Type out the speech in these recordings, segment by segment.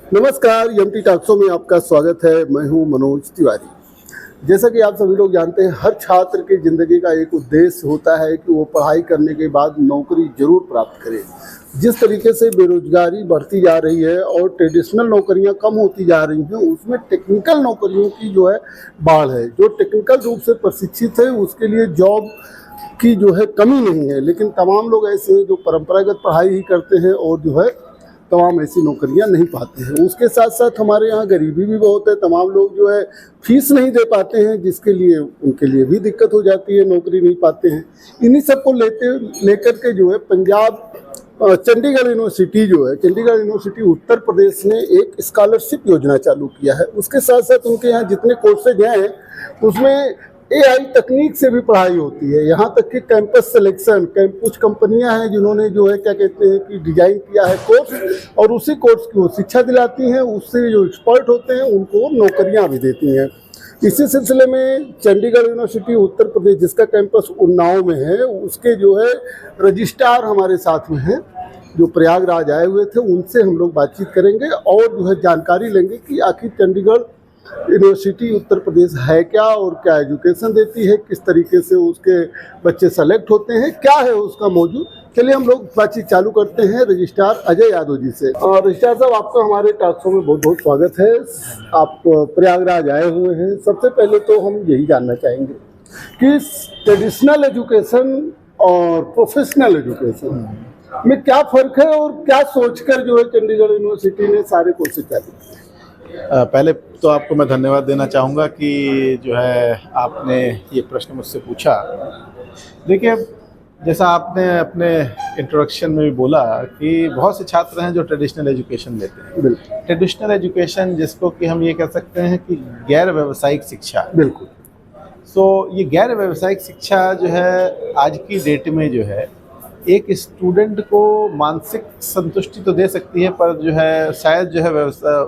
नमस्कार, एमटी टॉक्सो में आपका स्वागत है। मैं हूं मनोज तिवारी। जैसा कि आप सभी लोग जानते हैं, हर छात्र की ज़िंदगी का एक उद्देश्य होता है कि वो पढ़ाई करने के बाद नौकरी जरूर प्राप्त करे। जिस तरीके से बेरोजगारी बढ़ती जा रही है और ट्रेडिशनल नौकरियां कम होती जा रही हैं, उसमें टेक्निकल नौकरियों की जो है बाढ़ है। जो टेक्निकल रूप से प्रशिक्षित है उसके लिए जॉब की जो है कमी नहीं है, लेकिन तमाम लोग ऐसे हैं जो परंपरागत पढ़ाई ही करते हैं और जो है तमाम ऐसी नौकरियां नहीं पाते हैं। उसके साथ साथ हमारे यहाँ गरीबी भी बहुत है। तमाम लोग जो है फीस नहीं दे पाते हैं, जिसके लिए उनके लिए भी दिक्कत हो जाती है, नौकरी नहीं पाते हैं। इन्हीं सबको लेकर के जो है पंजाब चंडीगढ़ यूनिवर्सिटी जो है, चंडीगढ़ यूनिवर्सिटी उत्तर प्रदेश ने एक स्कॉलरशिप योजना चालू किया है। उसके साथ साथ उनके यहाँ जितने कोर्सेज हैं उसमें AI तकनीक से भी पढ़ाई होती है। यहाँ तक कि कैंपस सिलेक्शन, कुछ कंपनियां हैं जिन्होंने जो है क्या कहते हैं कि डिजाइन किया है कोर्स, और उसी कोर्स की वो शिक्षा दिलाती हैं। उससे जो एक्सपर्ट होते हैं उनको नौकरियां भी देती हैं। इसी सिलसिले में चंडीगढ़ यूनिवर्सिटी उत्तर प्रदेश, जिसका कैंपस उन्नाव में है, उसके जो है रजिस्ट्रार हमारे साथ में हैं, जो प्रयागराज आए हुए थे। उनसे हम लोग बातचीत करेंगे और जो है जानकारी लेंगे कि आखिर चंडीगढ़ यूनिवर्सिटी उत्तर प्रदेश है क्या और क्या एजुकेशन देती है, किस तरीके से उसके बच्चे सेलेक्ट होते हैं, क्या है उसका मौजूद। चलिए हम लोग बातचीत चालू करते हैं रजिस्ट्रार अजय यादव जी से। और रजिस्ट्रार साहब, आपका हमारे टॉक शो में बहुत बहुत स्वागत है। आप प्रयागराज आए हुए हैं। सबसे पहले तो हम यही जानना चाहेंगे कि ट्रेडिशनल एजुकेशन और प्रोफेशनल एजुकेशन में क्या फ़र्क है और क्या सोचकर जो है चंडीगढ़ यूनिवर्सिटी ने सारे कोर्सेज चालू किए। पहले तो आपको मैं धन्यवाद देना चाहूँगा कि जो है आपने ये प्रश्न मुझसे पूछा। देखिए, जैसा आपने अपने इंट्रोडक्शन में भी बोला कि बहुत से छात्र हैं जो ट्रेडिशनल एजुकेशन लेते हैं। ट्रेडिशनल एजुकेशन जिसको कि हम ये कह सकते हैं कि गैर व्यावसायिक शिक्षा। बिल्कुल। ये गैर व्यावसायिक शिक्षा जो है आज की डेट में जो है एक स्टूडेंट को मानसिक संतुष्टि तो दे सकती है, पर जो है शायद जो है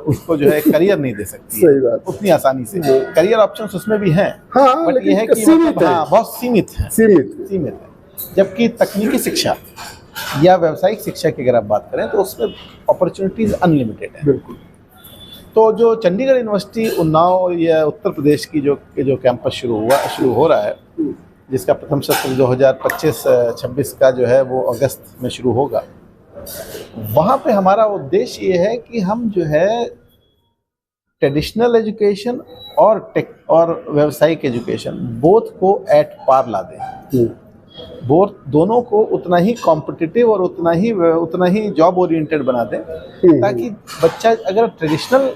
उसको जो है करियर नहीं दे सकती सही बात। उतनी आसानी से। करियर ऑप्शंस उसमें भी हैं, हाँ, बट ये है कि बहुत सीमित है। जबकि तकनीकी शिक्षा या व्यावसायिक शिक्षा की अगर आप बात करें तो उसमें अपॉर्चुनिटीज अनलिमिटेड है। बिल्कुल। तो जो चंडीगढ़ यूनिवर्सिटी उन्नाव या उत्तर प्रदेश की जो कैंपस शुरू हो रहा है, जिसका प्रथम सत्र 2025-26 का जो है वो अगस्त में शुरू होगा, वहाँ पे हमारा उद्देश्य ये है कि हम जो है ट्रेडिशनल एजुकेशन और व्यावसायिक एजुकेशन बोथ को एट पार ला दें। दोनों को उतना ही कॉम्पिटिटिव और उतना ही जॉब ओरिएंटेड बना दें, ताकि बच्चा अगर ट्रेडिशनल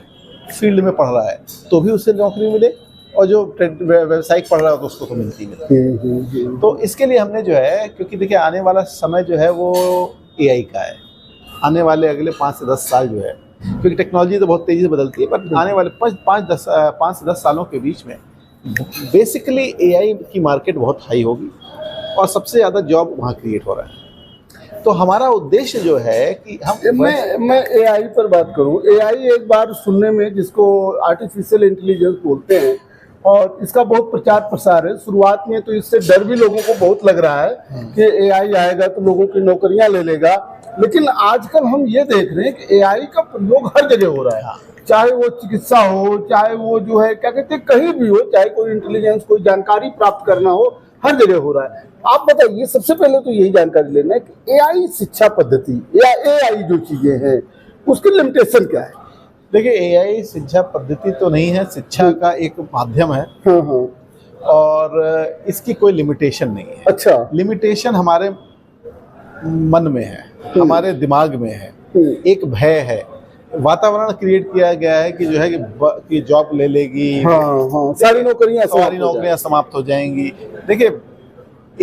फील्ड में पढ़ रहा है तो भी उसे नौकरी मिले, और जो व्यावसायिक पढ़ रहा है तो उसको तो मिलती है। तो इसके लिए हमने जो है, क्योंकि देखिए आने वाला समय जो है वो AI का है। आने वाले अगले 5 से 10 साल जो है, क्योंकि टेक्नोलॉजी तो बहुत तेज़ी से बदलती है, पर आने वाले 5 से 10 सालों के बीच में बेसिकली AI की मार्केट बहुत हाई होगी और सबसे ज़्यादा जॉब वहाँ क्रिएट हो रहा है। तो हमारा उद्देश्य जो है कि मैं AI पर बात करूं। AI एक बार सुनने में, जिसको आर्टिफिशियल इंटेलिजेंस बोलते हैं, और इसका बहुत प्रचार प्रसार है। शुरुआत में तो इससे डर भी लोगों को बहुत लग रहा है कि AI आएगा तो लोगों की नौकरियां ले लेगा। लेकिन आजकल हम ये देख रहे हैं कि AI का प्रयोग हर जगह हो रहा है। चाहे वो चिकित्सा हो, चाहे वो जो है क्या कहते हैं कहीं भी हो, चाहे कोई इंटेलिजेंस, कोई जानकारी प्राप्त करना हो, हर जगह हो रहा है। आप बताइए, सबसे पहले तो यही जानकारी लेना है कि AI शिक्षा पद्धति या AI जो चीजें हैं उसकी लिमिटेशन क्या है। देखिए, AI शिक्षा पद्धति तो नहीं है, शिक्षा का एक माध्यम है। और इसकी कोई लिमिटेशन नहीं है। अच्छा। लिमिटेशन हमारे मन में है, हमारे दिमाग में है। एक भय है, वातावरण क्रिएट किया गया है कि जो है कि जॉब ले लेगी, सारी नौकरियां समाप्त हो जाएंगी। देखिए,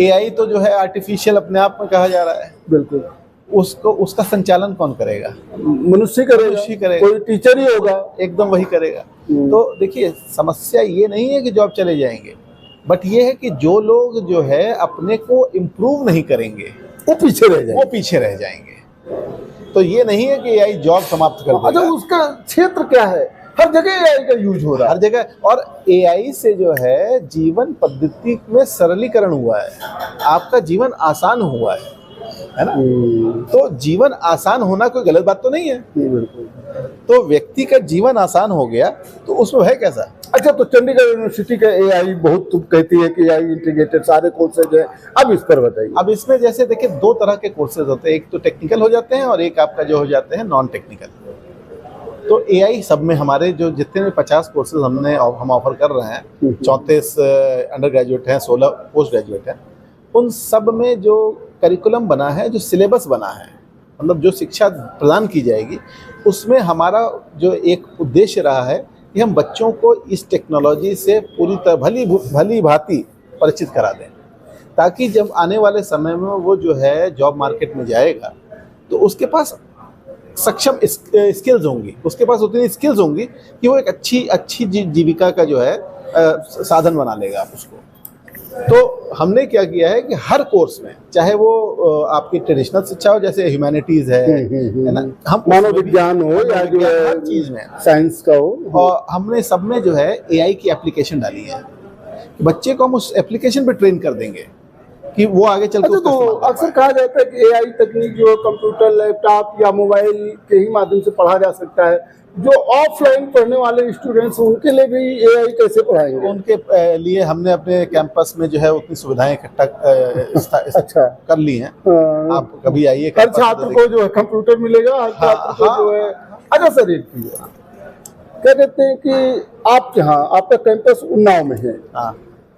AI तो जो है आर्टिफिशियल अपने आप में कहा जा रहा है। बिल्कुल। उसका संचालन कौन करेगा? मनुष्य करेगा। कोई टीचर ही होगा, एकदम वही करेगा। तो देखिए, समस्या ये नहीं है कि जॉब चले जाएंगे, बट ये है कि जो लोग जो है अपने को इम्प्रूव नहीं करेंगे वो पीछे रह जाएंगे। तो ये नहीं है कि AI जॉब समाप्त कर देगा। अच्छा, उसका क्षेत्र क्या है? हर जगह AI का यूज हो रहा है, हर जगह। और AI से जो है जीवन पद्धति में सरलीकरण हुआ है, आपका जीवन आसान हुआ है ना। तो जीवन आसान होना कोई गलत बात तो नहीं है। तो व्यक्ति का जीवन आसान हो गया, तो उसमें है कैसा? अच्छा, तो चंडीगढ़ यूनिवर्सिटी का एआई बहुत कहती है कि एआई इंटीग्रेटेड सारे कोर्सेज है, अब इस पर बताइए। अब इसमें जैसे देखिए 2 तरह के कोर्सेज होते हैं, एक तो टेक्निकल हो जाते हैं और एक आपका जो हो जाते हैं नॉन टेक्निकल। तो एआई सब में हमारे जो जितने भी 50 कोर्सेज हम ऑफर कर रहे हैं, 34 अंडर ग्रेजुएट हैं, 16 पोस्ट ग्रेजुएट हैं, उन सब में जो करिकुलम बना है, जो सिलेबस बना है, मतलब जो शिक्षा प्रदान की जाएगी, उसमें हमारा जो एक उद्देश्य रहा है कि हम बच्चों को इस टेक्नोलॉजी से पूरी तरह भली भांति परिचित करा दें, ताकि जब आने वाले समय में वो जो है जॉब मार्केट में जाएगा तो उसके पास सक्षम स्किल्स होंगी, उसके पास उतनी स्किल्स होंगी कि वो एक अच्छी जीविका का जो है साधन बना लेगा उसको। तो हमने क्या किया है कि हर कोर्स में, चाहे वो आपकी ट्रेडिशनल शिक्षा हो, जैसे ह्यूमैनिटीज है ना, हम मनोविज्ञान हो या जो हर चीज में साइंस का हो, और हमने सब में जो है एआई की एप्लीकेशन डाली है। बच्चे को हम उस एप्लीकेशन पे ट्रेन कर देंगे कि वो आगे चल के। तो अक्सर कहा जाता है कि एआई तकनीक जो कंप्यूटर, लैपटॉप या मोबाइल के ही माध्यम से पढ़ा जा सकता है। जो ऑफलाइन पढ़ने वाले स्टूडेंट्स उनके लिए भी एआई कैसे पढ़ाएंगे? उनके लिए हमने अपने कैंपस में जो है उतनी सुविधाएं इकट्ठा अच्छा कर ली हैं। आप कभी आइए, हर छात्र को जो है कंप्यूटर मिलेगा, हर छात्र को जो है। अच्छा सर, एक क्या कहते हैं कि आप यहाँ आपका कैंपस उन्नाव में है,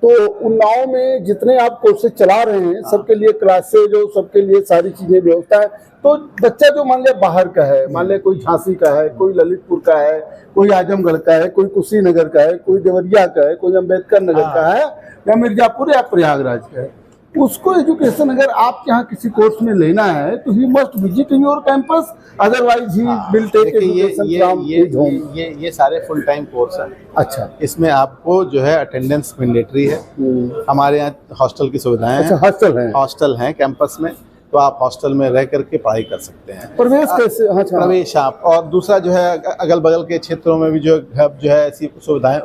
तो उन्नाव में जितने आप कोर्सेज चला रहे हैं, सबके लिए क्लासेज और सबके लिए सारी चीजें व्यवस्था है। तो बच्चा जो मान लिया बाहर का है, मान लिया कोई झांसी का है, कोई ललितपुर का है, कोई आजमगढ़ का है, कोई कुशीनगर का है, कोई देवरिया का है, कोई अम्बेडकर नगर का है, या मिर्जापुर या प्रयागराज का है, उसको एजुकेशन अगर आप यहाँ किसी कोर्स में लेना है तो he must visit in your campus, otherwise he will take education from his home. ये सारे फुल टाइम कोर्स हैं। अच्छा, इसमें आपको जो है अटेंडेंस मैंडेटरी है। हमारे यहाँ हॉस्टल की सुविधाएं हैं। हॉस्टल हैं कैंपस में, तो आप हॉस्टल में रह करके पढ़ाई कर सकते हैं। प्रवेश कैसे? प्रवेश आप, और दूसरा जो है अगल बगल के क्षेत्रों में भी जो है ऐसी सुविधाएं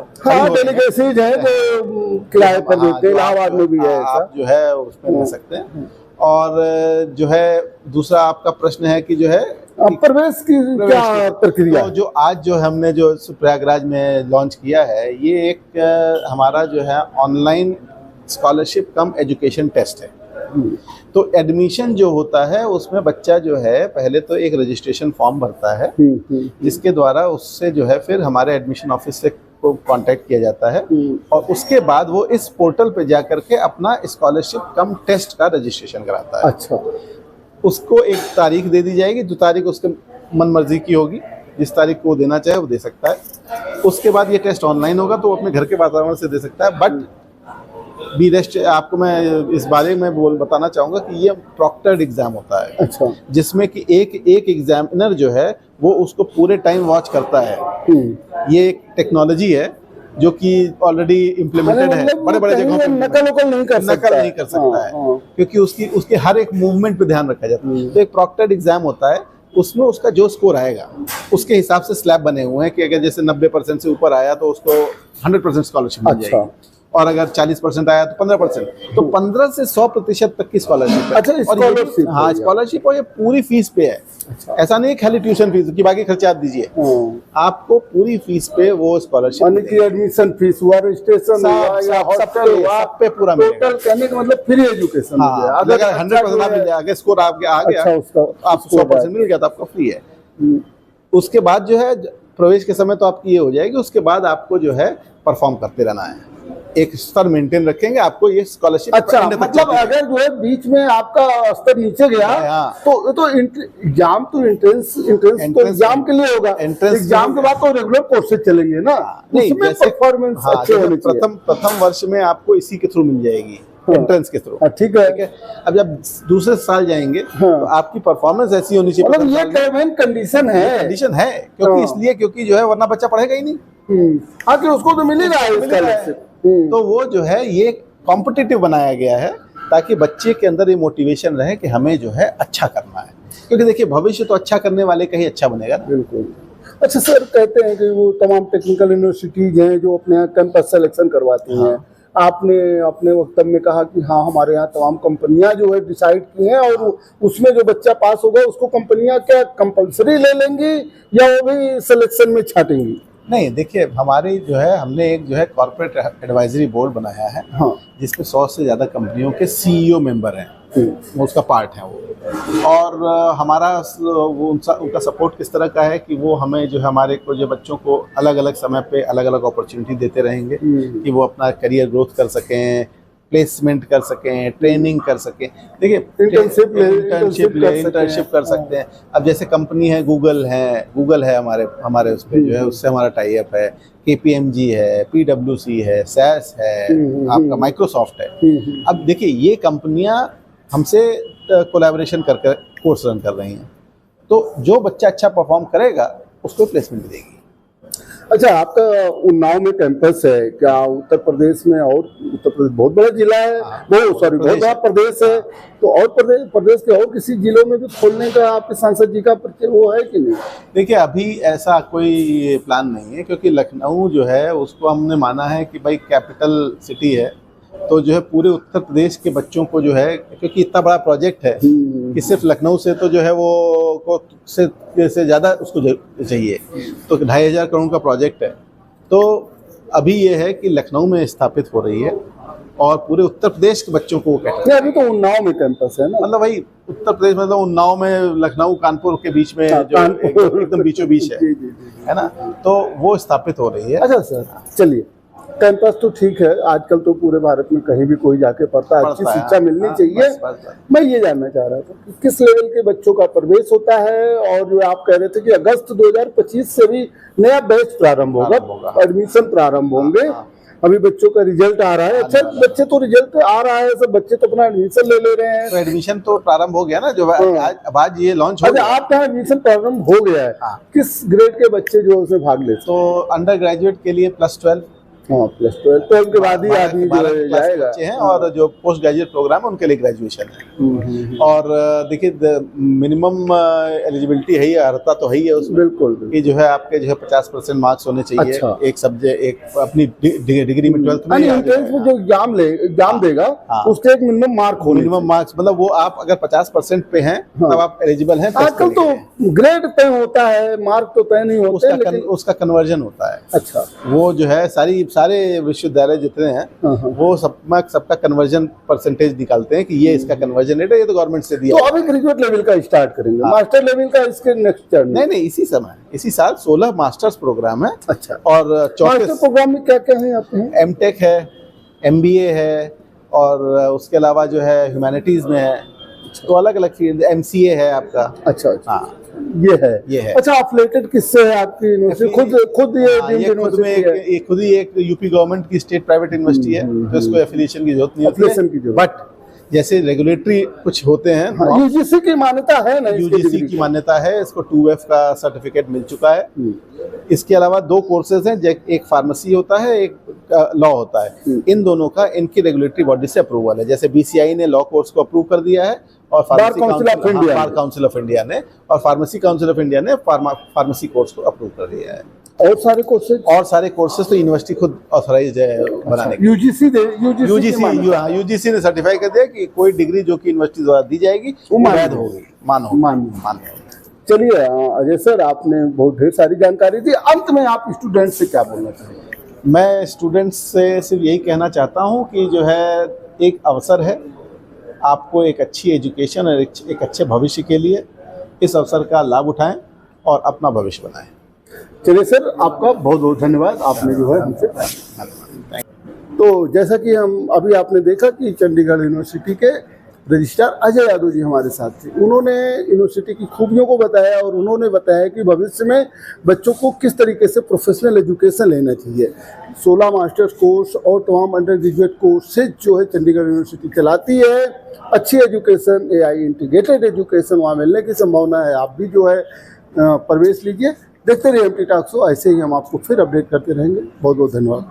डेलीगेसीज हैं जो किराए पर देते हैं, इलाहाबाद में भी है, आप जो है उसमें रह सकते हैं। और जो है दूसरा आपका प्रश्न है कि जो है प्रवेश की क्या प्रक्रिया? तो जो आज जो हमने जो प्रयागराज में लॉन्च किया है, ये एक हमारा जो है ऑनलाइन स्कॉलरशिप कम एजुकेशन टेस्ट है। तो एडमिशन जो होता है उसमें बच्चा जो है पहले तो एक रजिस्ट्रेशन फॉर्म भरता है, जिसके द्वारा उससे जो है फिर हमारे एडमिशन ऑफिस से को कांटेक्ट किया जाता है, और उसके बाद वो इस पोर्टल पे जा करके अपना स्कॉलरशिप कम टेस्ट का रजिस्ट्रेशन कराता है। अच्छा, उसको एक तारीख दे दी जाएगी, जो तारीख उसके मन मर्जी की होगी, जिस तारीख को वो देना चाहे वो दे सकता है। उसके बाद ये टेस्ट ऑनलाइन होगा, तो वो अपने घर के वातावरण से दे सकता है। बट बी रेस्ट, आपको मैं इस बारे में बताना चाहूँगा कि ये प्रॉक्टर्ड एग्जाम होता है। अच्छा, जिसमें कि एक एग्जामिनर जो है वो उसको पूरे टाइम वॉच करता है। ये एक टेक्नोलॉजी है जो कि ऑलरेडी इम्प्लीमेंटेड है, बड़े बड़े जगहों पर नकल नहीं कर सकता है, क्योंकि उसके हर एक मूवमेंट पे ध्यान रखा जाता है। तो एक प्रॉक्टर्ड एग्जाम होता है, उसमें उसका जो स्कोर आएगा उसके हिसाब से स्लैब बने हुए हैं कि अगर जैसे 90% से ऊपर आया तो उसको 100% स्कॉलरशिप मिल जाएगी, और अगर 40% आया तो 15%, तो 15 से 100% तक की स्कॉलरशिप है। अच्छा, स्कॉलरशिप? हाँ, स्कॉलरशिप, और ये पूरी फीस पे है। अच्छा। ऐसा नहीं खाली ट्यूशन फीस की बाकी खर्चा आप दीजिए, आपको पूरी फीस पे वो स्कॉलरशिप, एडमिशन फीस हुआ, रजिस्ट्रेशन या हॉस्टल हुआ, सब पे पूरा मिलेगा। टोटल कहने का मतलब फ्री एजुकेशन। अगर 100% आप मिल जाए, अगर स्कोर आपके आ गया, आपको 100% मिल गया तो आपका फ्री है। उसके बाद जो है प्रवेश के समय तो आपकी ये हो जाएगी, उसके बाद आपको जो है परफॉर्म करते रहना है, एक स्तर मेंटेन रखेंगे, आपको ये स्कॉलरशिप। अच्छा, मतलब अगर जो है बीच में आपका स्तर नीचे गया तो एग्जाम तो एंट्रेंस तो एग्जाम के लिए होगा, एग्जाम के बाद तो रेगुलर कोर्सेज चलेंगे ना, उसमें परफॉर्मेंस अच्छे होने चाहिए। प्रथम वर्ष में आपको इसी के थ्रू मिल जाएगी, एंट्रेंस के थ्रू। ठीक है। अब जब दूसरे साल जाएंगे तो आपकी परफॉर्मेंस ऐसी होनी चाहिए, मतलब ये टर्म एंड कंडीशन है, क्योंकि इसलिए क्योंकि जो है वरना बच्चा पढ़ेगा ही नहीं। हाँ, कि उसको तो मिल ही रहा है। तो वो जो है ये कॉम्पिटिटिव बनाया गया है, ताकि बच्चे के अंदर ये मोटिवेशन रहे कि हमें जो है अच्छा करना है, क्योंकि देखिए भविष्य तो अच्छा करने वाले का ही अच्छा बनेगा ना। बिल्कुल। अच्छा सर, कहते हैं कि वो तमाम टेक्निकल यूनिवर्सिटीज हैं जो अपने यहाँ कैंपस सिलेक्शन करवाती हैं, आपने अपने वक्तव्य में कहा कि हाँ हमारे यहाँ तमाम कंपनियां जो है डिसाइड की हैं और उसमें जो बच्चा पास होगा उसको कंपनियां क्या कंपलसरी ले लेंगी या वो भी सिलेक्शन में छाटेंगी? नहीं, देखिए हमारी जो है हमने एक जो है कॉर्पोरेट एडवाइजरी बोर्ड बनाया है, हाँ। जिसमें 100 से ज़्यादा कंपनियों के CEO मेंबर हैं, वो उसका पार्ट है वो। और हमारा वो उनका सपोर्ट किस तरह का है कि वो हमें जो है हमारे को जो बच्चों को अलग अलग समय पे अलग अलग अपॉर्चुनिटी देते रहेंगे कि वो अपना करियर ग्रोथ कर सकें, प्लेसमेंट कर सकें, ट्रेनिंग कर सकें। देखिए इंटर्नशिप कर सकते हैं। अब जैसे कंपनी है गूगल है हमारे उस पर जो है उससे हमारा टाई अप है, KPMG है, PwC है, SAS है, आपका माइक्रोसॉफ्ट है। अब देखिए ये कंपनियां हमसे कोलैबोरेशन कर कोर्स रन कर रही हैं, तो जो बच्चा अच्छा परफॉर्म करेगा उसको प्लेसमेंट देगी। अच्छा, आपका उन्नाव में कैंपस है क्या? उत्तर प्रदेश में, और उत्तर प्रदेश बहुत बड़ा जिला है, बहुत बड़ा प्रदेश है, तो और प्रदेश के और किसी जिलों में भी खोलने का आपके सांसद जी का वो है कि नहीं? देखिए अभी ऐसा कोई प्लान नहीं है, क्योंकि लखनऊ जो है उसको हमने माना है कि भाई कैपिटल सिटी है, तो जो है पूरे उत्तर प्रदेश के बच्चों को जो है, क्योंकि इतना बड़ा प्रोजेक्ट है कि सिर्फ लखनऊ से तो जो है वो को से ज़्यादा उसको चाहिए, तो 2,500 करोड़ का प्रोजेक्ट है। तो अभी ये है कि लखनऊ में स्थापित हो रही है और पूरे उत्तर प्रदेश के बच्चों को वो कहते हैं। अभी तो उन्नाव में कैंपस है ना, मतलब भाई उत्तर प्रदेश मतलब उन्नाव में, लखनऊ कानपुर के बीच में जो एकदम बीचों बीच है ना, तो वो स्थापित हो रही है। अच्छा सर, चलिए, कैंपस तो ठीक है, आजकल तो पूरे भारत में कहीं भी कोई जाके पढ़ता है, अच्छी शिक्षा मिलनी चाहिए। बस। मैं ये जानना चाह रहा था कि किस लेवल के बच्चों का प्रवेश होता है, और जो आप कह रहे थे कि अगस्त 2025 से भी नया बैच प्रारंभ होगा, एडमिशन प्रारंभ होंगे। अभी बच्चों का रिजल्ट आ रहा है, अच्छा बच्चे तो रिजल्ट आ रहा है, सब बच्चे तो अपना एडमिशन ले रहे हैं। तो एडमिशन तो प्रारंभ हो गया ना, जो आज ये लॉन्च हो गया। आपका एडमिशन प्रारंभ हो गया है। किस ग्रेड के बच्चे जो उसमें भाग लेते? तो अंडर ग्रेजुएट के लिए +12, +12 के बाद ही आदमी जो है जाएगा, बच्चे हैं, और जो पोस्ट ग्रेजुएट प्रोग्राम है उनके लिए ग्रेजुएशन है। और देखिए मिनिमम एलिजिबिलिटी है ही, अर्हता तो है ही है उसमें, बिल्कुल कि जो है आपके जो है 50% मार्क्स होने चाहिए। अच्छा। एक सब्जेक्ट, एक अपनी डिग्री में 12th में जो एग्जाम देगा उसके एक मिनिमम मार्क्स, मतलब वो आप अगर 50% पे हैं तब आप एलिजिबल हैं। आजकल तो ग्रेड तय होता है, मार्क तो तय नहीं होते, उसका कन्वर्जन होता है। अच्छा, वो जो है सारे विश्वविद्यालय जितने हैं वो सबका कन्वर्जन परसेंटेज निकालते हैं कि ये इसका कन्वर्जन रेट है, ये तो गवर्नमेंट से दिया। तो अभी ग्रेजुएट लेवल का स्टार्ट करेंगे, मास्टर लेवल का इसके नेक्स्ट टर्न? नहीं, इसी साल 16 मास्टर्स प्रोग्राम है। अच्छा, और मास्टर प्रोग्राम में क्या क्या है आपके? MTech है, MBA है, और उसके अलावा जो है ह्यूमैनिटीज में है, तो अलग अलग फील्ड, MCA है आपका। अच्छा, हाँ, ये है। अच्छा, एफिलिएटेड किससे है आपकी यूनिवर्सिटी? खुद ही एक यूपी गवर्नमेंट की स्टेट प्राइवेट यूनिवर्सिटी है, तो इसको एफिलिएशन की जरूरत नहीं होती है। बट जैसे रेगुलेटरी कुछ होते हैं, यूजीसी की मान्यता है ना, यूजीसी की मान्यता है, इसको 2F का सर्टिफिकेट मिल चुका है। इसके अलावा 2 कोर्सेज हैं, एक फार्मेसी होता है, एक लॉ होता है। इन दोनों का इनकी रेगुलेटरी बॉडी से अप्रूवल है। जैसे BCI ने लॉ कोर्स को अप्रूव कर दिया है, और बार काउंसिल ऑफ इंडिया ने, और फार्मेसी काउंसिल ऑफ इंडिया ने फार्मेसी कोर्स को अप्रूव कर दिया है। और सारे कोर्सेज तो यूनिवर्सिटी खुद ऑथराइज है बनाने के। यूजीसी ने सर्टिफाई कर दिया कि कोई डिग्री जो कि यूनिवर्सिटी द्वारा दी जाएगी वो वैध होगी, मान। चलिए अजय सर, आपने बहुत ढेर सारी जानकारी दी। अंत में आप स्टूडेंट से क्या बोलना चाहेंगे? मैं स्टूडेंट्स से सिर्फ यही कहना चाहता हूँ कि जो है एक अवसर है, आपको एक अच्छी एजुकेशन और एक अच्छे भविष्य के लिए इस अवसर का लाभ उठाएं और अपना भविष्य बनाएं। चलिए सर, आपका बहुत बहुत धन्यवाद, आपने जो है हमसे। तो जैसा कि अभी आपने देखा कि चंडीगढ़ यूनिवर्सिटी के रजिस्ट्रार अजय यादव जी हमारे साथ थे। उन्होंने यूनिवर्सिटी की खूबियों को बताया, और उन्होंने बताया कि भविष्य में बच्चों को किस तरीके से प्रोफेशनल एजुकेशन लेना चाहिए। 16 मास्टर्स कोर्स और तमाम अंडर ग्रेजुएट कोर्सेज जो है चंडीगढ़ यूनिवर्सिटी चलाती है। अच्छी एजुकेशन, AI इंटीग्रेटेड एजुकेशन वहाँ मिलने की संभावना है। आप भी जो है प्रवेश लीजिए। देखते रहिए MT टॉक शो, ऐसे ही हम आपको फिर अपडेट करते रहेंगे। बहुत बहुत धन्यवाद।